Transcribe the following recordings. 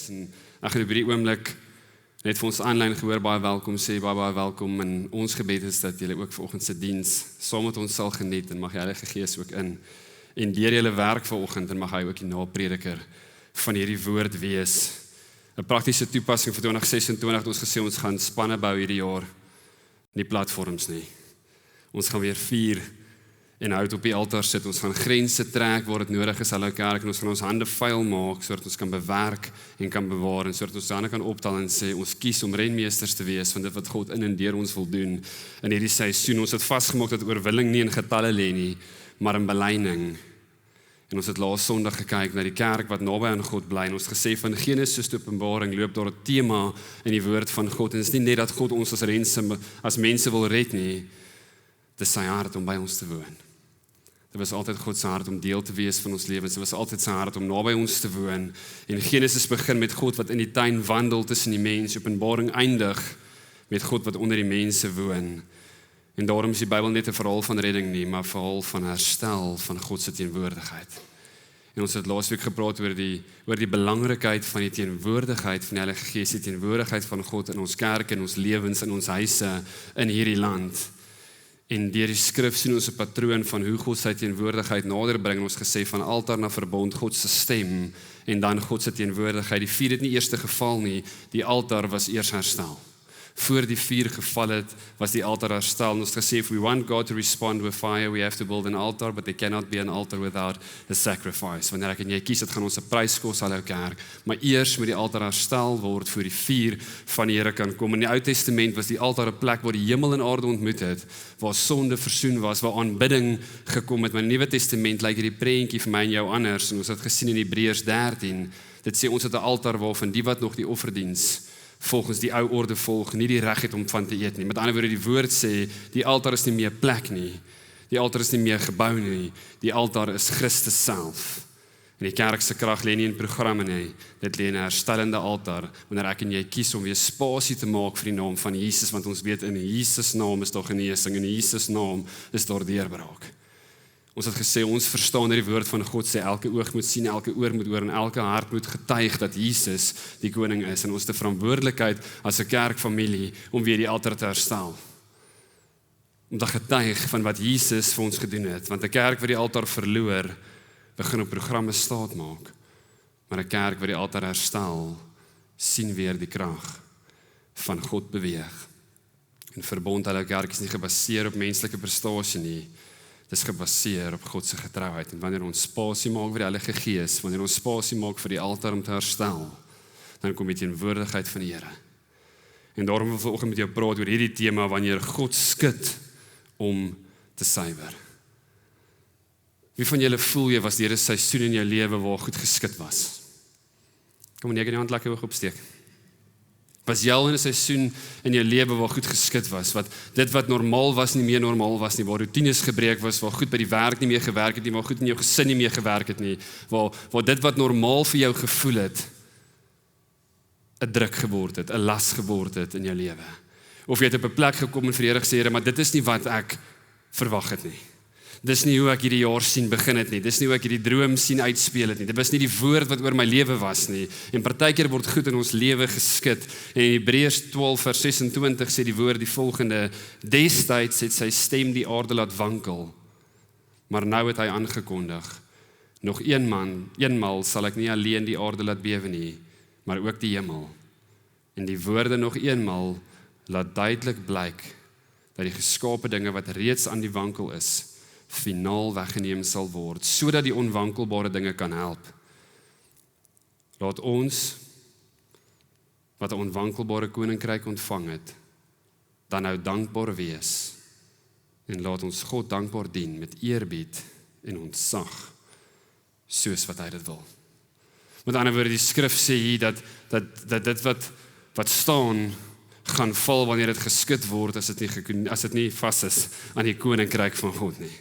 wees. En ek gaan op hierdie oomblik net vir ons aanlyn gehoor baie welkom sê, baie welkom. En ons gebed is dat julle ook vanoggend se diens saam met ons sal geniet en mag die Heilige Gees ook in en deur julle werk vanoggend en mag hy ook die naprediker van hierdie woord wees. 'n Praktiese toepassing vir 2026 het ons gesê ons gaan spanne bou hierdie jaar, nie platforms nie. Ons gaan weer vier en hout op die altaar sit. Ons gaan grense trek waar dit nodig is, Hallo Kerk, en ons gaan ons hande vuil maak sodat ons kan bewerk en kan bewaar en sodat ons dan kan optel en sê ons kies om renmeesters te wees van dit wat God in en deur ons wil doen in hierdie seisoen. Ons het vasgemaak dat oorwinning nie in getalle lê nie, maar in belyning. En ons het laas Sondag gekyk na die kerk wat naby aan God bly en ons gesê van Genesis tot Openbaring loop daar 'n tema in die woord van God en dit is nie net dat God ons as mense wil red nie, dit is sy hart om by ons te woon. Dit was altyd God se hart om deel te wees van ons lewens. Dit was altyd sy hart om naby ons te woon. En Genesis begin met God wat in die tuin wandel tussen die mens, Openbaring eindig met God wat onder die mense woon. En daarom is die Bybel net 'n verhaal van redding nie, maar 'n verhaal van herstel van God se teenwoordigheid. En ons het laasweek gepraat oor die belangrikheid van die teenwoordigheid van die Heilige Gees, die teenwoordigheid van God in ons kerk, in ons lewens, in ons huise, in hierdie land. En deur die skrif sien ons 'n patroon van hoe God sy teenwoordigheid nader bring. Ons gesê van altaar na verbond, God se stem en dan God se teenwoordigheid. Die vuur het nie eers geval nie, die altaar was eers herstel. Voor die vuur geval het, was die altaar herstel. En ons gesê, if we want God to respond with fire, we have to build an altar, but there cannot be an altar without a sacrifice. Wanneer ek en jy kies, dit gaan ons 'n prys kos, Hallo Kerk. Maar eers moet die altaar herstel word voor die vuur van die Here kan kom. In die Ou Testament was die altaar 'n plek waar die hemel en aarde ontmoet het, waar sonde versoen was, waar aanbidding gekom het. Maar in die Nuwe Testament lyk hierdie prentjie vir my en jou anders. En ons het gesien in Hebreërs 13, dit sê ons het 'n altaar waarvan die wat nog die offerdiens volgens die ou orde volg, nie die reg het om van te eet nie. Met ander woorde, die woord sê, die altaar is nie meer plek nie, die altaar is nie meer gebou nie, die altaar is Christus self. En die kerk se krag lê nie in programme nie, dit lê in 'n herstellende altaar, wanneer ek en jy kies om weer spasie te maak vir die naam van Jesus, want ons weet in Jesus naam is daar genesing, in Jesus naam is daar deurbraak. Ons het gesê, ons verstaan die woord van God sê, elke oog moet sien, elke oor moet hoor en elke hart moet getuig dat Jesus die koning is. En ons het 'n verantwoordelikheid as 'n kerkfamilie om weer die altaar te herstel. Om te getuig van wat Jesus vir ons gedoen het. Want 'n kerk wat die altaar verloor, begin op programme staat maak. Maar 'n kerk wat die altaar herstel, sien weer die krag van God beweeg. En verbond, Hallo Kerk, is nie gebaseer op menslike prestasie nie. Dit is gebaseer op God se getrouheid. En wanneer ons spasie maak vir die Heilige Gees, wanneer ons spasie maak vir die altaar om te herstel, dan kom die teenwoordigheid van die Here. En daarom wil ek vanoggend met jou praat oor hierdie tema, wanneer God skud om te suiwer. Wie van julle voel jy was deur 'n seisoen in jou lewe waar goed geskit was? Kom jy kan jou hand lekker hoog opsteek. Was jy al in 'n seisoen in jou lewe waar goed geskit was, wat dit wat normaal was nie meer normaal was nie, waar routines gebreek was, waar goed by die werk nie meer gewerk het nie, waar goed in jou gesin nie meer gewerk het nie, waar dit wat normaal vir jou gevoel het, 'n druk geword het, 'n las geword het in jou lewe. Of jy het op 'n plek gekom en vir die Here gesê, Here, maar dit is nie wat ek verwag het nie. Dis nie hoe ek hierdie jaar sien begin het nie. Dis nie hoe ek hierdie droom sien uitspeel het nie. Dit was nie die woord wat oor my lewe was nie. En partykeer word goed in ons lewe geskit. En in Hebreërs 12 vers 26 sê die woord die volgende: Destyds het sy stem die aarde laat wankel, maar nou het hy aangekondig: nog eenmaal sal ek nie alleen die aarde laat bewe nie, maar ook die hemel. En die woorde nog eenmaal laat duidelik blyk dat die geskape dinge wat reeds aan die wankel is, finaal weggeneem sal word, sodat die onwankelbare dinge kan help. Laat ons, wat 'n onwankelbare koninkryk ontvang het, dan nou dankbaar wees, en laat ons God dankbaar dien met eerbied en ontzag, soos wat hy dit wil. Met ander woorde, die skrif sê hier dat dit wat staan, gaan val wanneer dit geskit word, as dit nie vas is aan die koninkryk van God nie.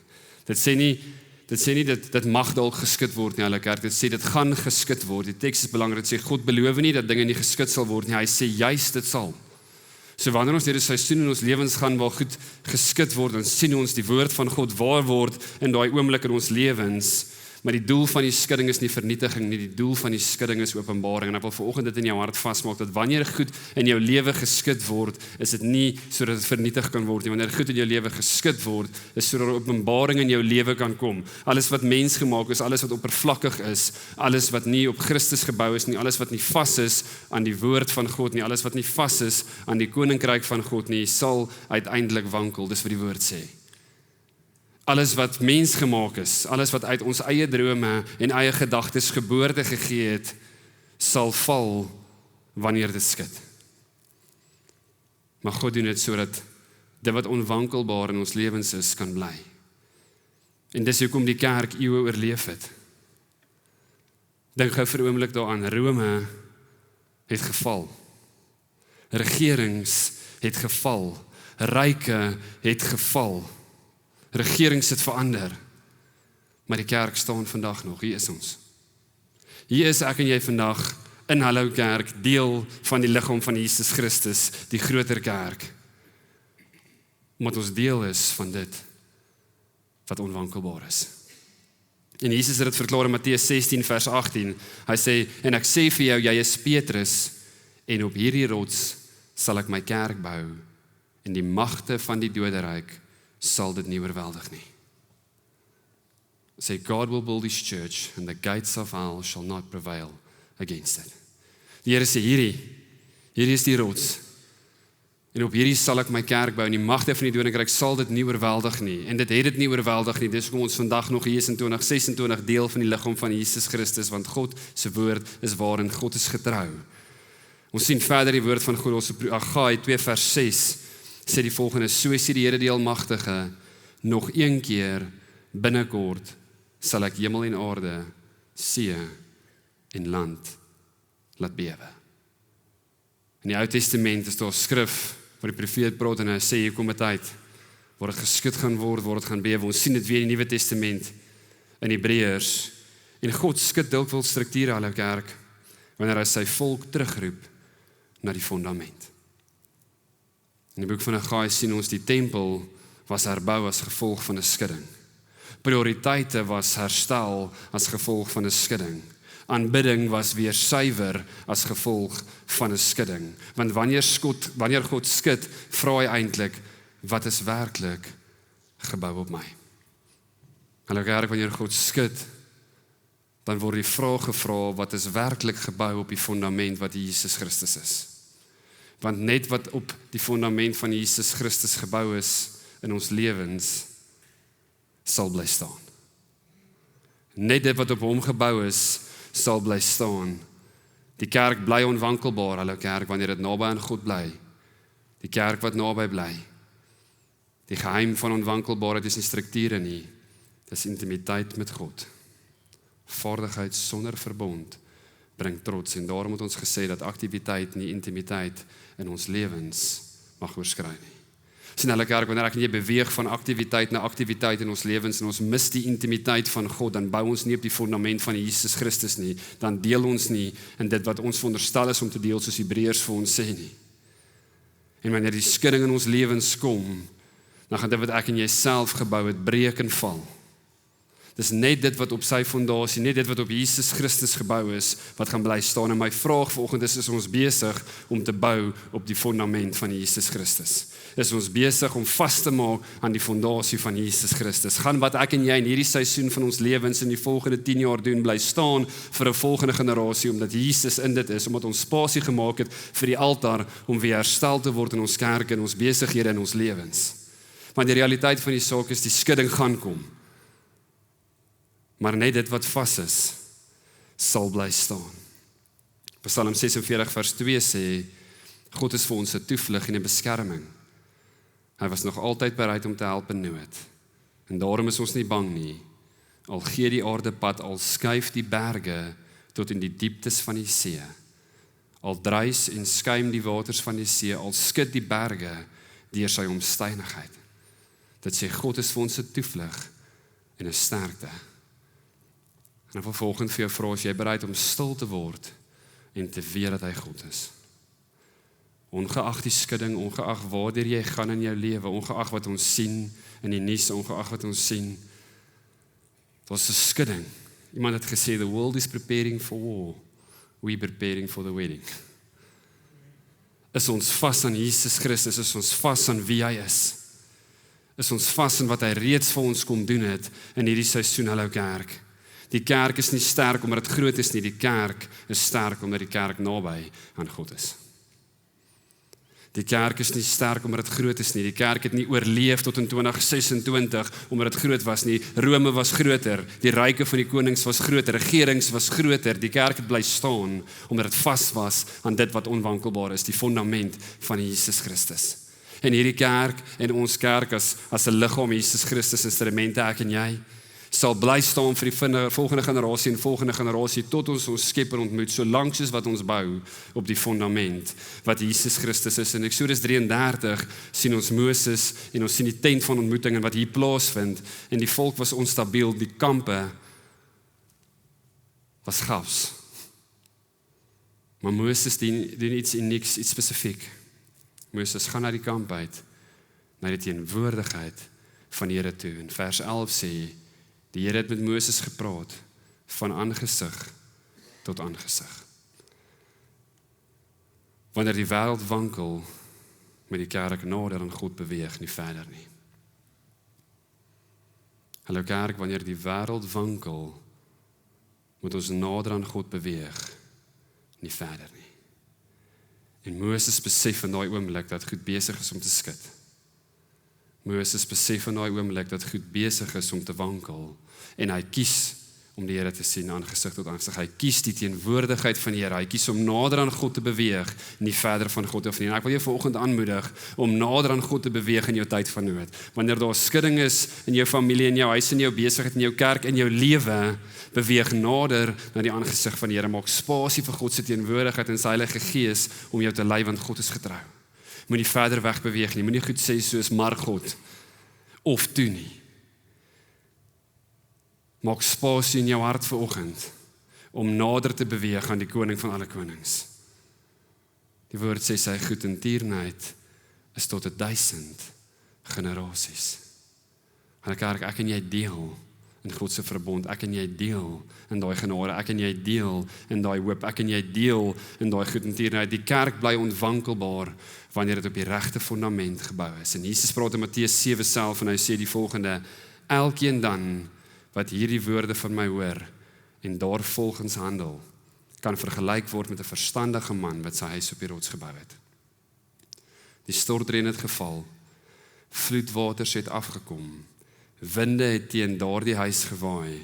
Dit sê nie dit mag dalk geskit word nie, Heilige Kerk. Dit sê dit gaan geskit word. Die teks is belangrik. Dit sê God beloof nie dat dinge nie geskit sal word nie. Hy sê juist dit sal. So wanneer ons deur 'n seisoen in ons lewens gaan waar goed geskit word, dan sien ons die woord van God waar word in daai oomblik in ons lewens. Maar die doel van die skudding is nie vernietiging nie, die doel van die skudding is openbaring. En ek wil vanoggend dit in jou hart vasmaak, dat wanneer goed in jou lewe geskud word, is dit nie sodat dit vernietig kan word nie. Wanneer goed in jou lewe geskud word, is sodat openbaring in jou lewe kan kom. Alles wat mensgemaak is, alles wat oppervlakkig is, alles wat nie op Christus gebou is nie, alles wat nie vas is aan die woord van God nie, alles wat nie vas is aan die koninkryk van God nie, sal uiteindelik wankel. Dis wat die woord sê. Alles wat mensgemaak is, alles wat uit ons eie drome en eie gedagtes geboorte gegee het, sal val wanneer dit skud. Maar God doen dit sodat dit wat onwankelbaar in ons lewens is, kan bly. En dis hoekom die kerk eeue oorleef het. Dink gou vir 'n oomblik daaraan, Rome het geval. Regerings het geval. Ryke het geval. Regerings het verander. Maar die kerk staan vandag nog. Hier is ons. Hier is ek en jy vandag in Hallo Kerk, deel van die liggaam van Jesus Christus, die groter kerk. Omdat ons deel is van dit wat onwankelbaar is. En Jesus het dit verklaar in Matteus 16 vers 18. Hy sê, en ek sê vir jou, jy is Petrus, en op hierdie rots sal ek my kerk bou, en die magte van die doderyk sal dit nie oorweldig nie. Say, God will build his church, and the gates of hell shall not prevail against it. Die Here sê, hierdie is die rots, en op hierdie sal ek my kerk bou, en die magte van die doderyk sal dit nie oorweldig nie, en dit het dit nie oorweldig nie, dis hoekom ons vandag nog hier is in 2026 deel van die liggaam van Jesus Christus, want God se woord is waar en God is getrou. Ons sien verder die woord van God, ons Haggai 2 vers 6, sê die volgende, so sê die Here die Almagtige, nog een keer binnekort sal ek hemel en aarde, see en land laat bewe. In die Ou Testament is daar skrif waar die profeet praat en hy sê, hier kom 'n tyd waar dit geskud gaan word, waar dit gaan bewe. Ons sien dit weer in die Nuwe Testament in Hebreërs. En God skud dikwels strukture aan 'n kerk wanneer hy sy volk terugroep na die fondament. In die boek van Haggai sien ons die tempel was herbou as gevolg van 'n skudding. Prioriteite was herstel as gevolg van 'n skudding. Aanbidding was weer suiwer as gevolg van 'n skudding. Want wanneer God skud, vra hy eintlik, wat is werklik gebou op my? Hallo kerk, wanneer God skud, dan word die vraag gevra, wat is werklik gebou op die fondament wat Jesus Christus is? Want net wat op die fondament van Jesus Christus gebou is in ons lewens, sal bly staan. Net dit wat op hom gebou is, sal bly staan. Die kerk bly onwankelbaar, hallo kerk, wanneer dit naby aan God bly. Die kerk wat naby bly. Die geheim van onwankelbaarheid is nie strukture nie, dis intimiteit met God. Vaardigheid sonder verbond bring trots, en daarom het ons gesê dat aktiwiteit nie intimiteit in ons lewens mag oorskry nie. Sien hulle kerk, wanneer ek en jy beweeg van aktiwiteit na aktiwiteit in ons lewens en ons mis die intimiteit van God, dan bou ons nie op die fondament van Jesus Christus nie, dan deel ons nie in dit wat ons veronderstel is om te deel, soos Hebreërs vir ons sê nie. En wanneer die skudding in ons lewens kom, dan gaan dit wat ek en jy self gebou het, breek en val. Dis net dit wat op sy fondasie, net dit wat op Jesus Christus gebou is, wat gaan bly staan. En my vraag vanoggend is ons besig om te bou op die fondament van Jesus Christus? Is ons besig om vas te maak aan die fondasie van Jesus Christus? Gaan wat ek en jy in hierdie seisoen van ons lewens in die volgende 10 jaar doen, bly staan vir 'n volgende generasie, omdat Jesus in dit is, omdat ons spasie gemaak het vir die altaar, om weer herstel te word in ons kerk en ons besighede in ons lewens. Want die realiteit van die saak is, die skudding gaan kom. Maar net dit wat vas is, sal bly staan. Psalm 46 vers 2 sê, God is vir ons 'n toevlug en 'n beskerming. Hy was nog altyd bereid om te help in nood. En daarom is ons nie bang nie. Al gee die aarde pad, al skuif die berge tot in die dieptes van die see. Al druis en skuim die waters van die see, al skud die berge deur sy omstandigheid. Dit sê God is vir ons 'n toevlug en 'n sterkte. En dan volgens vir jou vra, is jy bereid om stil te word en te weet dat hy God is? Ongeag die skudding, ongeag waartoe jy gaan in jou lewe, ongeag wat ons sien in die nuus, ongeag wat ons sien, daar's 'n skudding. Iemand het gesê, the world is preparing for war, we preparing for the wedding. Is ons vas aan Jesus Christus, is ons vas aan wie hy is ons vas aan wat hy reeds vir ons kom doen het in hierdie seisoen, hallo kerk. Die kerk is nie sterk omdat dit groot is nie, die kerk is sterk omdat die kerk naby aan God is. Die kerk is nie sterk omdat dit groot is nie, die kerk het nie oorleef tot in 2026 omdat dit groot was nie, Rome was groter, die ryke van die konings was groter, regerings was groter, die kerk het bly staan omdat dit vas was aan dit wat onwankelbaar is, die fundament van Jesus Christus. En hierdie kerk en ons kerk as 'n liggaam Jesus Christus instrumente, ek en jy, sal bly staan vir die volgende generasie tot ons Skepper ontmoet, solank soos wat ons bou op die fundament wat Jesus Christus is. In Eksodus 33 sien ons Moses en ons sien die tent van ontmoeting en wat hier plaasvind en die volk was onstabiel, die kampe was chaos. Maar Moses doen iets unieks, iets spesifiek. Moses gaan na die kamp uit, na die teenwoordigheid van die Here toe. In vers 11 sê, die Here het met Moses gepraat, van aangesig tot aangesig. Wanneer die wêreld wankel, met die kerk nader aan God beweeg, nie verder nie. Hallo kerk, wanneer die wêreld wankel, moet ons nader aan God beweeg, nie verder nie. En Moses besef in daai oomblik dat goed besig is om te skud. Moses besef in daai oomblik dat goed besig is om te wankel en hy kies om die Here te sien aangesig tot aangesig. Hy kies die teenwoordigheid van die Here. Hy kies om nader aan God te beweeg, nie verder van God af nie. En ek wil jou vanoggend aanmoedig om nader aan God te beweeg in jou tyd van nood. Wanneer daar skudding is in jou familie, in jou huis, in jou besigheid, in jou kerk, in jou lewe, beweeg nader na die aangesig van die Here. Maak spasie vir God se teenwoordigheid en sy Heilige Gees om jou te lei, want God is getrou. Moenie verder weg beweeg nie. Moenie goed sê soos maar God of toe nie. Maak spasie in jou hart vanoggend om nader te beweeg aan die koning van alle konings. Die woord sê sy goedertierenheid is tot 1000 generasies. En ek en jy deel in God se verbond, ek en jy deel in daai genade, ek en jy deel in daai hoop, ek en jy deel in daai goedertierenheid. Die kerk bly onwankelbaar wanneer dit op die regte fundament gebou is. En Jesus praat in Matteus 7 self en hy sê die volgende: elkeen dan wat hierdie woorde van my hoor en daarvolgens handel, kan vergelyk word met 'n verstandige man wat sy huis op die rots gebou het. Die stortreën het geval, vloedwaters het afgekom, winde het teen daardie huis gewaai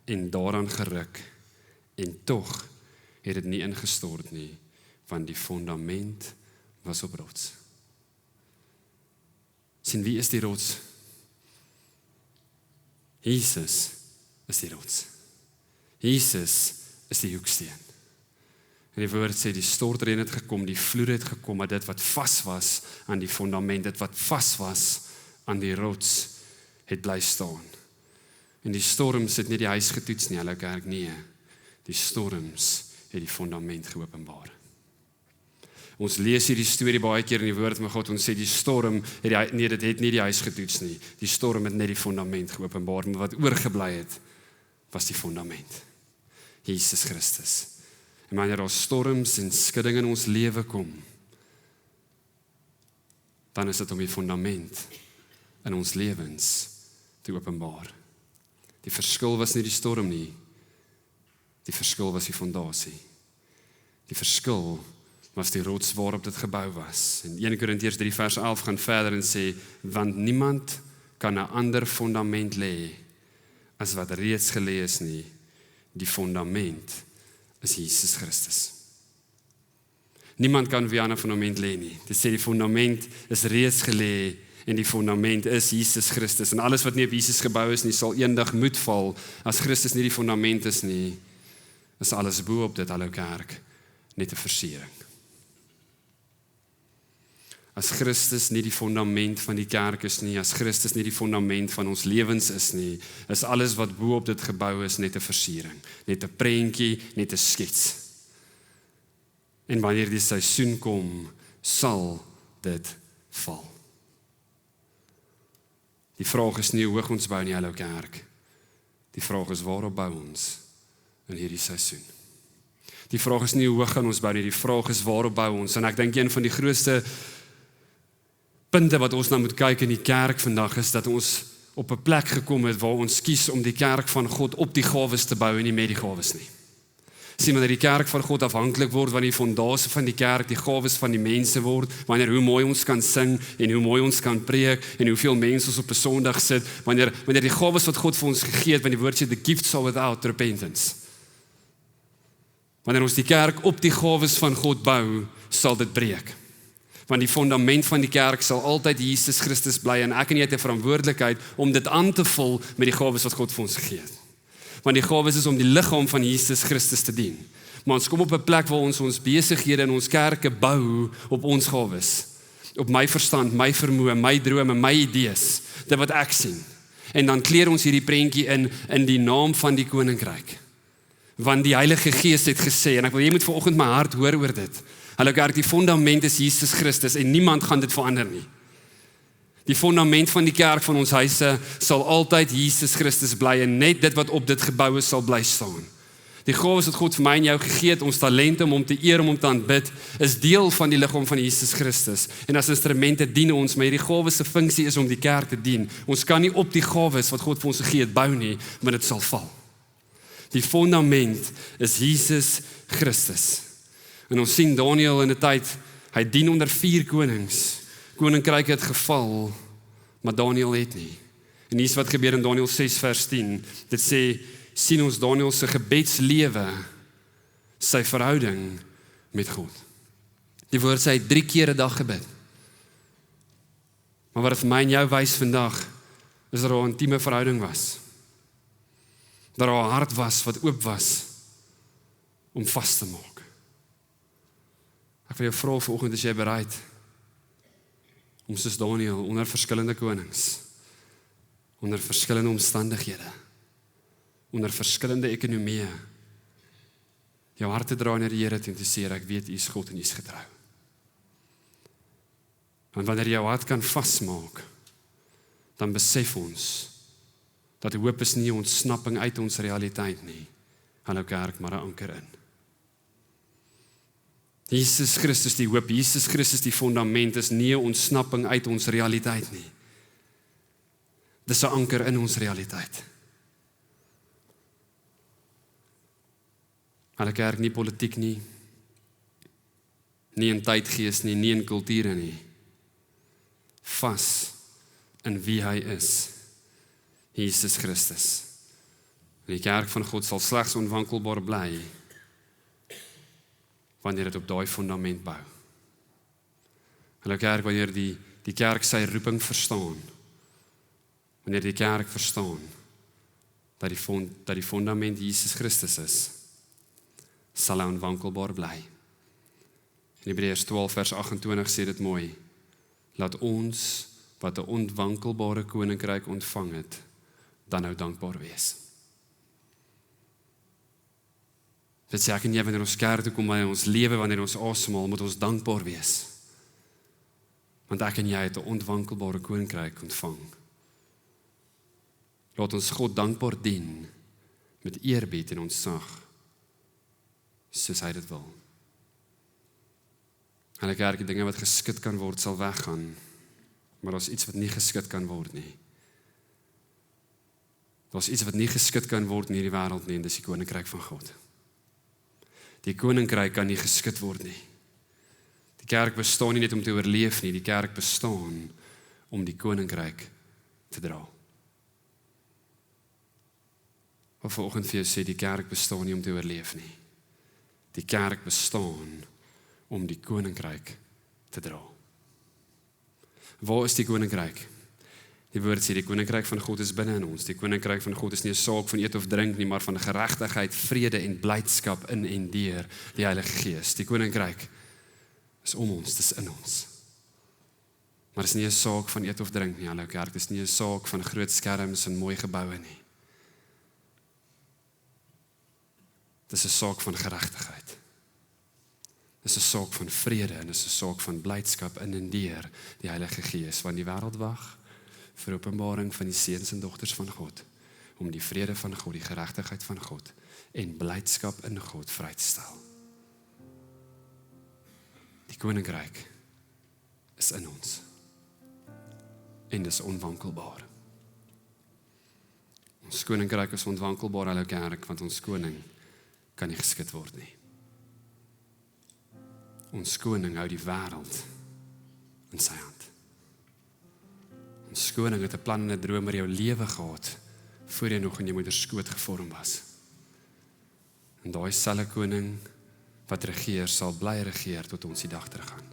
en daaraan geruk, en tog het dit nie ingestort nie, want die fundament was op rots. Sien, wie is die rots? Jesus is die rots. Jesus is die hoeksteen. En die woord sê, die stortreën het gekom, die vloed het gekom, maar dit wat vas was aan die fundament, dit wat vas was aan die rots, het bly staan. En die storms het nie die huis getoets nie, hulle kerk nie. Die storms het die fundament geopenbaar. Ons lees hierdie storie baie keer in die woord van God, ons sê die storm, dit het nie die huis getoets nie. Die storm het net die fundament geopenbaar, maar wat oorgebly het, was die fundament. Jesus Christus. En wanneer daar storms en skudding in ons lewe kom, dan is dit om die fundament in ons lewens te openbaar. Die verskil was nie die storm nie, die verskil was die fondasie. Die verskil was die rots waarop dit gebou was. En 1 Korintiërs 3 vers 11 gaan verder en sê, want niemand kan 'n ander fundament lê as wat reeds gelê is nie. Die fundament is Jesus Christus. Niemand kan weer 'n ander fundament lê nie. Dit sê die fundament is reeds gelê en die fundament is Jesus Christus. En alles wat nie op Jesus gebou is nie, sal eendag moet val. As Christus nie die fundament is nie, is alles bo op dit, hallo kerk, net 'n versiering. As Christus nie die fundament van die kerk is nie, as Christus nie die fundament van ons lewens is nie, is alles wat bo op dit gebou is net 'n versiering, net 'n prentjie, net 'n skets. En wanneer die seisoen kom, sal dit val. Die vraag is nie hoe hoog ons bou nie, hallo kerk. Die vraag is waarop bou ons in hierdie seisoen. Die vraag is nie hoe hoog gaan ons bou nie, die vraag is waarop bou ons. En ek dink een van die grootste punte wat ons nou moet kyk in die kerk vandag is dat ons op 'n plek gekom het waar ons kies om die kerk van God op die gawes te bou en nie met die gawes nie. Sien, wanneer die kerk van God afhanklik word, wanneer die fondasie van die kerk die gawes van die mense word, wanneer hoe mooi ons kan sing en hoe mooi ons kan preek en hoeveel mense ons op 'n Sondag sit, wanneer die gawes wat God vir ons gegee het, want die woord sê the gifts are without repentance. Wanneer ons die kerk op die gawes van God bou, sal dit breek. Want die fundament van die kerk sal altyd Jesus Christus bly en ek en jy het 'n verantwoordelikheid om dit aan te vul met die gawes wat God vir ons gegee het. Want die gawes is om die liggaam van Jesus Christus te dien. Maar ons kom op 'n plek waar ons besighede en ons kerke bou op ons gawes. Op my verstand, my vermoë, my drome, my idees, dit wat ek sien. En dan kleer ons hierdie prentjie in die naam van die koninkryk. Want die Heilige Gees het gesê, en ek wil jy moet vanoggend my hart hoor oor dit. Hallo kerk, die fundament is Jesus Christus en niemand gaan dit verander nie. Die fundament van die kerk van ons huise sal altyd Jesus Christus bly en net dit wat op dit gebou is sal bly staan. Die gawes wat God vir my en jou gegee het, ons talente om hom te eer, om hom te aanbid, is deel van die liggaam van Jesus Christus. En as instrumente dien ons, maar hierdie gawes se funksie is om die kerk te dien. Ons kan nie op die gawes wat God vir ons gegee het bou nie, maar dit sal val. Die fundament is Jesus Christus. En ons sien Daniël in 'n tyd, hy dien onder 4 konings. Koninkryk het geval, maar Daniël het nie. En hier's wat gebeur in Daniël 6 vers 10. Dit sê, sien ons Daniël se gebedslewe, sy verhouding met God. Die woord sê, hy het 3 keer 'n dag gebid. Maar wat het vir my en jou wys vandag, is dat daar 'n intieme verhouding was. Dat daar 'n hart was wat oop was om vas te maak. Ek wil jou vra vanoggend, is jy bereid om soos Daniël onder verskillende konings, onder verskillende omstandighede, onder verskillende ekonomieë, jou hart te draai na die Here toe en te sê, ek weet U is God en U is getrou. Want wanneer jy jou hart kan vasmaak, dan besef ons dat hoop is nie 'n ontsnapping uit ons realiteit nie. Hallo kerk, maar 'n anker in. Jesus Christus die hoop, Jesus Christus die fundament is nie 'n ontsnapping uit ons realiteit nie. Dis 'n anker in ons realiteit. Hallo kerk, nie politiek nie, nie in tydgees nie, nie in kulture nie. Vas in wie hy is. Jesus Christus. Die kerk van God sal slegs onwankelbaar bly wanneer dit op daai fundament bou. Hallo kerk, wanneer die kerk sy roeping verstaan, wanneer die kerk verstaan dat die fundament Jesus Christus is, sal hy onwankelbaar bly. In Hebreërs 12 vers 28 sê dit mooi, laat ons wat 'n onwankelbare koninkryk ontvang het, dan nou dankbaar wees. Dit sê ek en jy, wanneer ons kerk toe kom, wanneer ons lewe, wanneer ons asemhaal, moet ons dankbaar wees. Want ek en jy het 'n onwankelbare koninkryk ontvang. Laat ons God dankbaar dien, met eerbied en ontzag, soos hy dit wil. En die kerk, die dinge wat geskit kan word, sal weggaan, maar daar's iets wat nie geskit kan word nie. Daar's iets wat nie geskit kan word in hierdie wêreld nie, en dis die koninkryk van God. Die koninkryk kan nie geskit word nie. Die kerk bestaan nie net om te oorleef nie, die kerk bestaan om die koninkryk te dra. Wat vanoggend vir jou sê, die kerk bestaan nie om te oorleef nie. Die kerk bestaan om die koninkryk te dra. Waar is die koninkryk? Die woord sê, die koninkryk van God is binne in ons. Die koninkryk van God is nie 'n saak van eet of drink nie, maar van geregtigheid, vrede en blydskap in en deur die Heilige Gees. Die koninkryk is om ons, dis in ons. Maar dis nie 'n saak van eet of drink nie, hallo kerk, dis nie 'n saak van groot skerms en mooi geboue nie. Dis 'n saak van geregtigheid. Dis 'n saak van vrede en dis 'n saak van blydskap in en deur die Heilige Gees, want die wêreld wag vir openbaring van die seuns en dogters van God. om die vrede van God, die geregtigheid van God en blydskap in God vry te stel. Die koninkryk is in ons en dis onwankelbaar. Ons koninkryk is onwankelbaar, Hallo Kerk, want ons koning kan nie geskit word nie. Ons koning hou die wêreld in sy hand. Ons koning het 'n plan en 'n droom oor jou lewe gehad, voor jy nog in jou moeder skoot gevorm was. En daai selfe koning wat regeer, sal bly regeer tot ons die dag teruggaan.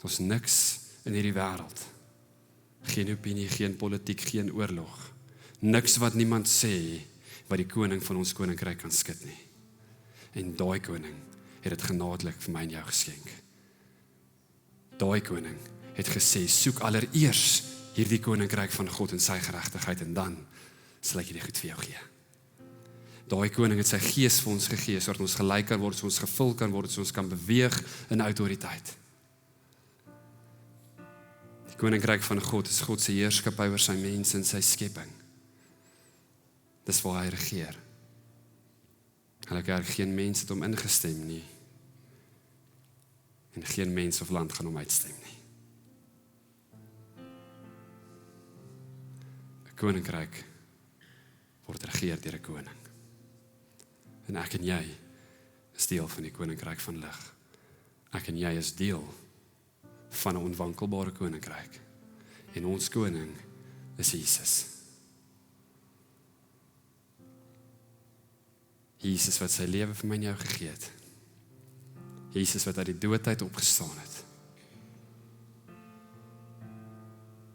Ons niks in hierdie wêreld, geen opinie, geen politiek, geen oorlog, niks wat niemand sê, wat die koning van ons koninkryk kan skud nie. En daai koning het dit genadelik vir my en jou geskenk. Daai koning het gesê, soek allereers hierdie koninkryk van God en sy geregtigheid, en dan sal ek dit goed vir jou gee. Daai koning het sy gees vir ons gegee, sodat ons gelyk kan word, sodat ons gevul kan word, sodat ons kan beweeg in autoriteit. Die koninkryk van God is God se heerskappy oor sy mense en sy skepping. Dis waar hy regeer. Hallo Kerk, geen mens het hom ingestem nie. En geen mens of land gaan hom uitstem nie. 'n Koninkryk word regeer deur 'n koning. En ek en jy is deel van die koninkryk van lig. Ek en jy is deel van 'n onwankelbare koninkryk. En ons koning is Jesus. Jesus wat sy lewe vir my en jou gegee het. Jesus wat uit die doodheid opgestaan het.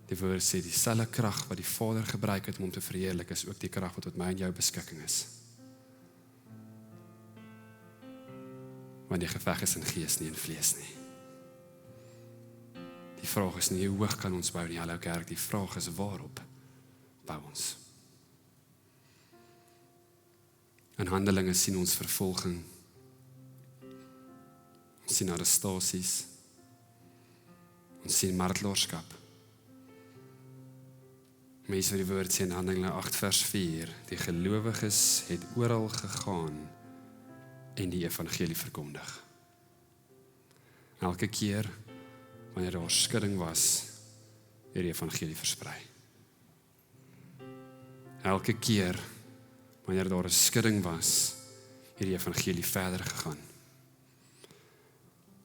Die woord sê, dieselfde krag wat die Vader gebruik het om hom te verheerlik, is ook die krag wat tot my en jou beskikking is. Want die geveg is in gees, nie in vlees nie. Die vraag is nie, hoe hoog kan ons bou nie, Hallo Kerk, die vraag is, waarop bou ons? In Handelinge sien ons vervolging, ons sien arrestasies, ons sien martelaarskap. Mense wat die woord sê in Handelinge 8 vers 4, die gelowiges het oral gegaan en die evangelie verkondig. Elke keer wanneer daar skudding was, het die evangelie versprei. Elke keer wanneer daar 'n skudding was, het die evangelie verder gegaan.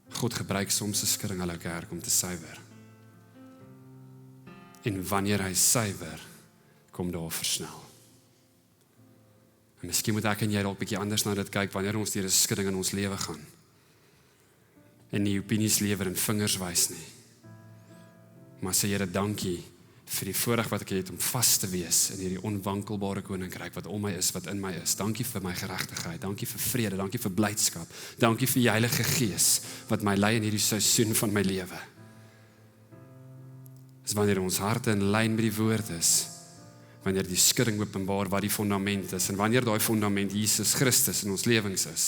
God gebruik soms 'n skudding, Hallo Kerk, om te suiwer. En wanneer hy suiwer, kom daar versnel. En miskien moet ek en jy dalk 'n bietjie anders na dit kyk, wanneer ons deur 'n skudding in ons lewe gaan. En nie opinies lewer en vingers wys nie. Maar sê Here, dankie vir die voorreg wat ek het om vas te wees in hierdie onwankelbare koninkryk wat om my is, wat in my is. Dankie vir my geregtigheid, dankie vir vrede, dankie vir blydskap, dankie vir die Heilige Gees wat my lei in hierdie seisoen van my lewe. Dis wanneer ons harte in lyn met die woord is, wanneer die skudding openbaar wat die fondament is, en wanneer daai fondament Jesus Christus in ons lewens is,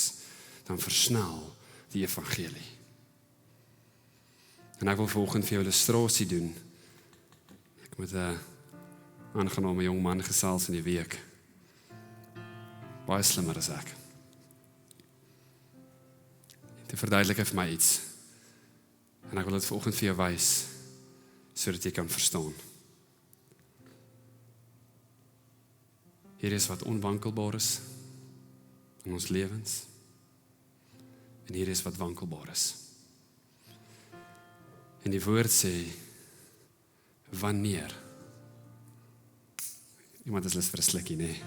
dan versnel die evangelie. En ek wil vanoggend vir jou 'n illustrasie doen. Ek met 'n aangename jong man gesels in die week. Baie slimmer as ek. Dit verduidelik vir my iets. En ek wil dit vanoggend vir jou wys, sodat jy kan verstaan. Hier is wat onwankelbaar is in ons lewens. En hier is wat wankelbaar is. En die woord sê, wanneer. Iemand is lus vir 'n slukkie, nee.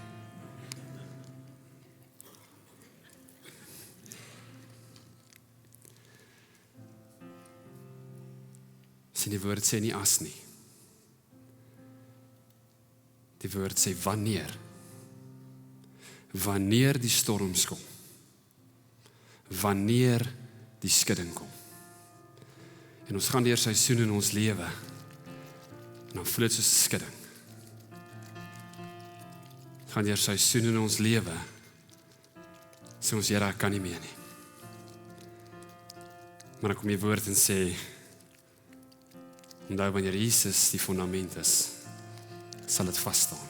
Sien, die woord sê nie as nie. Die woord sê wanneer. Wanneer die storms kom. Wanneer die skudding kom. En ons gaan deur seisoene in ons lewe. En dan voel dit soos 'n skudding. Ons gaan deur seisoene in ons lewe. Sê ons, Here, ek kan nie meer nie. Maar dan kom die woord en sê, onthou wanneer Jesus die fondament is, sal dit vas staan.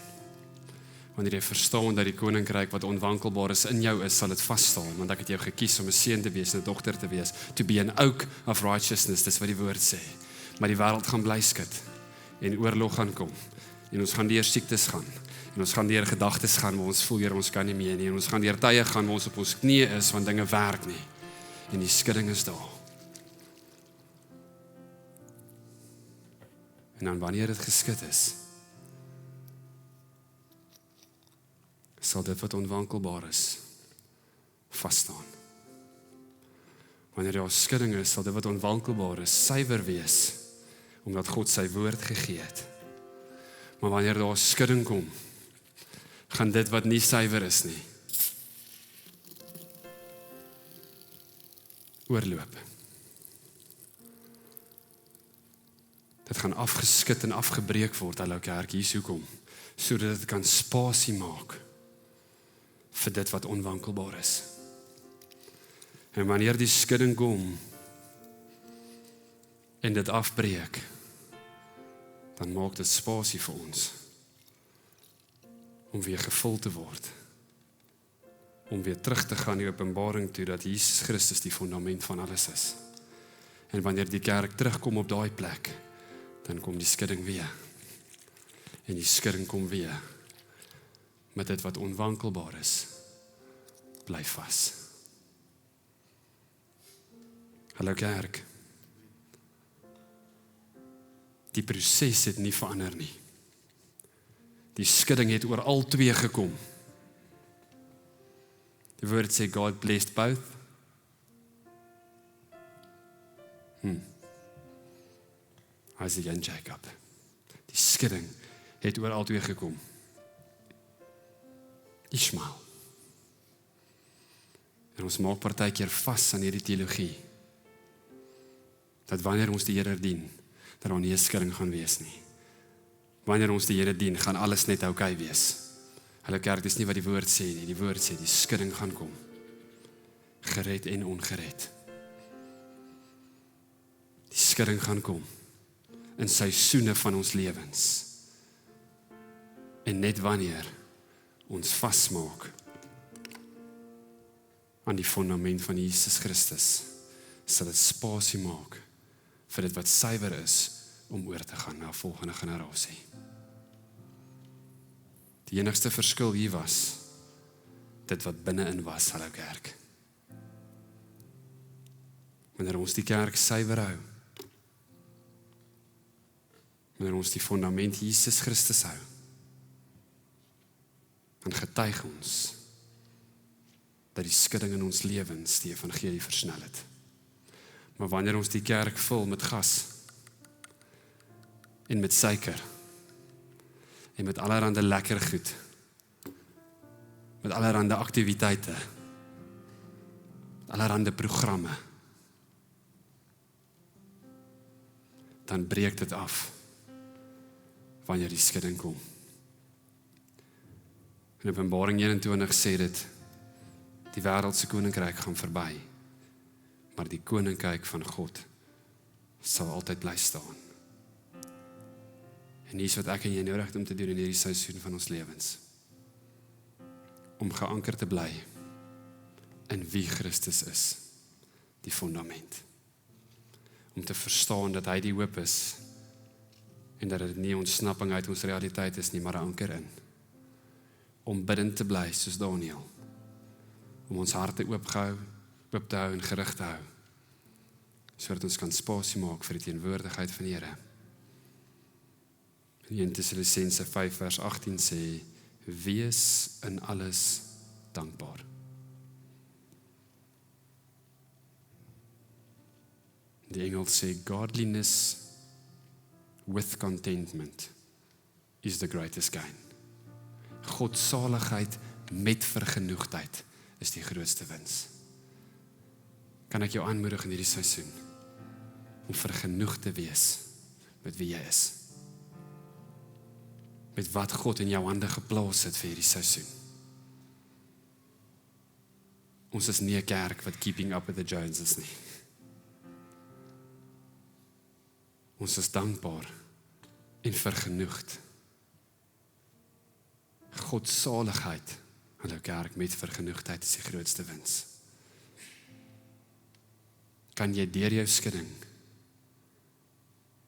Wanneer jy verstaan dat die koninkryk wat onwankelbaar is in jou is, sal dit vas staan, want ek het jou gekies om 'n seun te wees en 'n dogter te wees, to be an oak of righteousness, dis wat die woord sê. Maar die wêreld gaan bly skud, en oorlog gaan kom, en ons gaan deur siektes gaan, en ons gaan deur gedagtes gaan, waar ons voel, Here, ons kan nie meer nie, en ons gaan deur tye gaan, waar ons op ons knieë is, want dinge werk nie, en die skudding is daar. En dan wanneer dit geskud is, sal dit wat onwankelbaar is, vas staan. Wanneer daar skudding is, sal dit wat onwankelbaar is, suiwer wees, omdat God sy woord gegee het. Maar wanneer daar skudding kom, gaan dit wat nie suiwer is nie, oorloop. Dit gaan afgeskit en afgebreek word, hallo kerk, hier is hoekom, sodat dit kan spasie maak vir dit wat onwankelbaar is. En wanneer die skudding kom en dit afbreek, dan maak dit spasie vir ons om weer gevul te word, om weer terug te gaan in die openbaring toe dat Jesus Christus die fundament van alles is. En wanneer die kerk terugkom op daai plek, dan kom die skudding weer. En die skudding kom weer met dit wat onwankelbaar is, bly vas. Hallo kerk, die proses het nie verander nie. Die skudding het oor al twee gekom. Die woord sê God blessed both. Isaac en Jacob. Die skudding het oor al twee gekom. Ishmael. En ons maak partykeer vas aan hierdie teologie, dat wanneer ons die Here dien, dat daar nie 'n skudding gaan wees nie. Wanneer ons die Here dien, gaan alles net oukei wees. Hallo kerk, dis nie wat die woord sê nie. Die woord sê, die skudding gaan kom. Gered en ongered. Die skudding gaan kom in seisoene van ons lewens. En net wanneer ons vasmaak aan die fundament van Jesus Christus, sal dit spasie maak vir dit wat suiwer is om oor te gaan na 'n volgende generasie. Die enigste verskil hier was dit wat binne-in was, hallo kerk. Wanneer ons die kerk suiwer hou, wanneer ons die fundament Jesus Christus hou, dan getuig ons dat die skudding in ons lewens die evangelie versnel het. Maar wanneer ons die kerk vul met gas en met suiker en met allerhande lekker goed, met allerhande aktiwiteite, allerhande programme, dan breek dit af wanneer die skudding kom. In Openbaring 21 sê dit, die wêreldse koninkryk gaan verby, maar die koninkryk van God sal altyd bly staan. En hier is wat ek en jy nodig het om te doen in hierdie seisoen van ons lewens. Om geanker te bly in wie Christus is, die fundament. Om te verstaan dat hy die hoop is en dat dit nie ontsnapping uit ons realiteit is nie, maar 'n anker in. Om bidend te bly soos Daniël. Om ons harte oop te hou en gerig te hou, sodat ons kan spasie maak vir die teenwoordigheid van die Here. In 1 Tessalonisense 5 vers 18 sê, wees in alles dankbaar. Die Engels sê, godliness with contentment is the greatest gain. Godsaligheid met vergenoegdheid is die grootste wins. Kan ek jou aanmoedig in hierdie seisoen om vergenoegd te wees met wie jy is, met wat God in jou hande geplaas het vir hierdie seisoen. Ons is nie 'n kerk wat keeping up with the Joneses nie. Ons is dankbaar en vergenoegd. Godsaligheid, hallo kerk, met vergenoegdheid is die grootste wins. Kan jy deur jou skudding,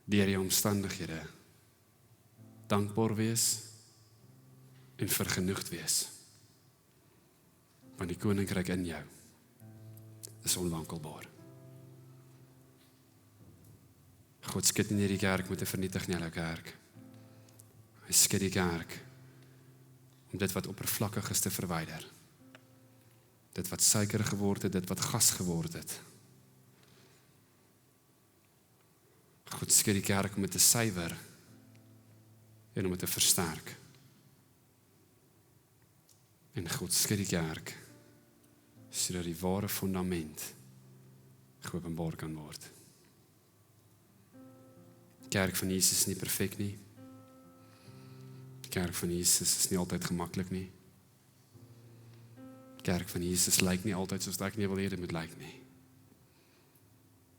deur jou omstandighede, dankbaar wees en vergenoegd wees? Want die koninkryk in jou is onwankelbaar. God skud nie die kerk met 'n vernietig nie, hallo kerk. Hy skud die kerk om dit wat oppervlakkig is te verwyder. Dit wat suiker geword het, dit wat gas geword het. God skud die kerk om dit te suiwer en om dit te versterk. En God skud die kerk sodat die ware fundament geopenbaar kan word. Die kerk van Jesus is nie perfek nie. Die kerk van Jesus is nie altyd gemaklik nie. Die kerk van Jesus lyk nie altyd soos ek nie wil hê dit moet lyk nie.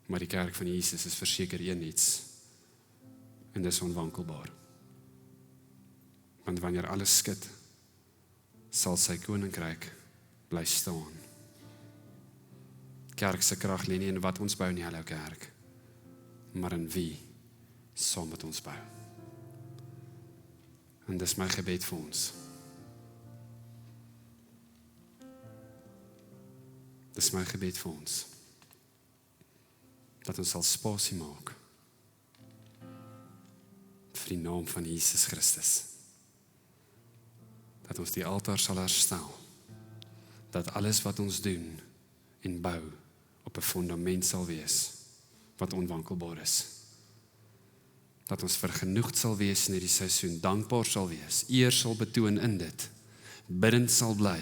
Maar die kerk van Jesus is verseker een iets, en dis onwankelbaar. Want wanneer alles skud, sal sy koninkryk bly staan. Kerk se krag lê nie in wat ons bou nie, hallo kerk, maar in wie saam met ons bou. En dis my gebed vir ons. Dis my gebed vir ons. Dat ons sal spasie maak vir die naam van Jesus Christus. Dat ons die altaar sal herstel. Dat alles wat ons doen en bou op 'n fundament sal wees wat onwankelbaar is. Dat ons vergenoegd sal wees in hierdie seisoen, dankbaar sal wees, eer sal betoon in dit, bidend sal bly.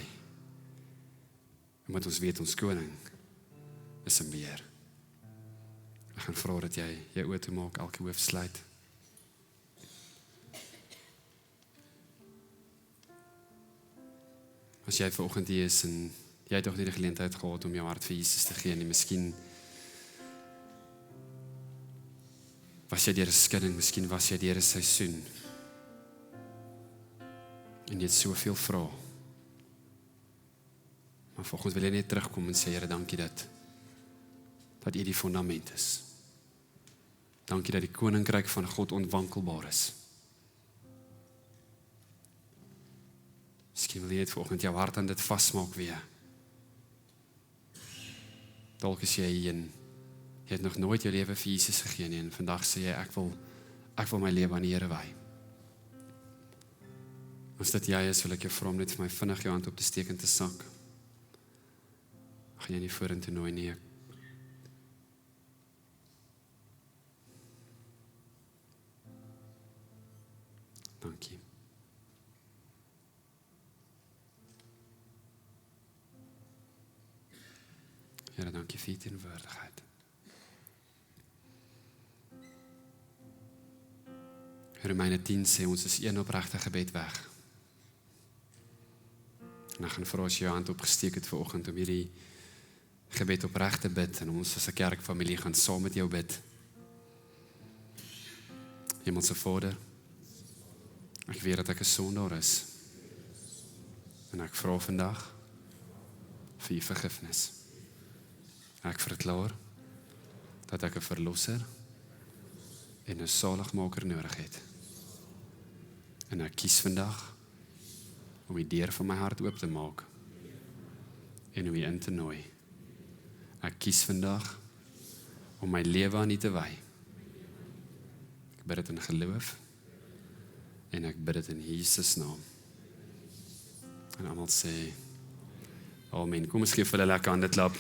Want ons weet ons koning is in beheer. Ek gaan vra dat jy jou oë toe maak, elke hoof sluit. As jy vanoggend hier is en jy het nog nie die geleentheid gehad om jou hart vir Jesus te gee nie, miskien was jy deur 'n skudding, miskien was jy deur 'n seisoen en jy het soveel vrae. Maar vanoggend wil jy net terugkom en sê, Here, dankie dat U die fundament is. Dankie dat die koninkryk van God onwankelbaar is. Miskien wil jy net vanoggend jou hart aan dit vasmaak weer. Dalk is jy hier en jy het nog nooit jou lewe vir Jesus gegee nie, en vandag sê jy, ek wil my lewe aan die Here wy. As dit jy is, wil ek jou vra om net vir my vinnig jou hand op te steek en te sak. Gaan jy nie vorentoe nooi nie. Dankie. Here, dankie vir U teenwoordigheid. Romeine 10 sê ons is een opregte gebed weg. En ek gaan vra as jy jou hand opgesteek het vanoggend om hierdie gebed opreg te bid, en ons as 'n kerkfamilie gaan saam met jou bid. Hemelse Vader, ek weet dat ek 'n sondaar is, en ek vra vandag vir U vergifnis. Ek verklaar dat ek 'n verlosser en 'n saligmaker nodig het. En ek kies vandag om die deur van my hart oop te maak en om U in te nooi. Ek kies vandag om my lewe aan U te wy. Ek bid dit in geloof en ek bid dit in Jesus naam. En almal sê amen. Kom ons gee vir hulle 'n lekker hande klap.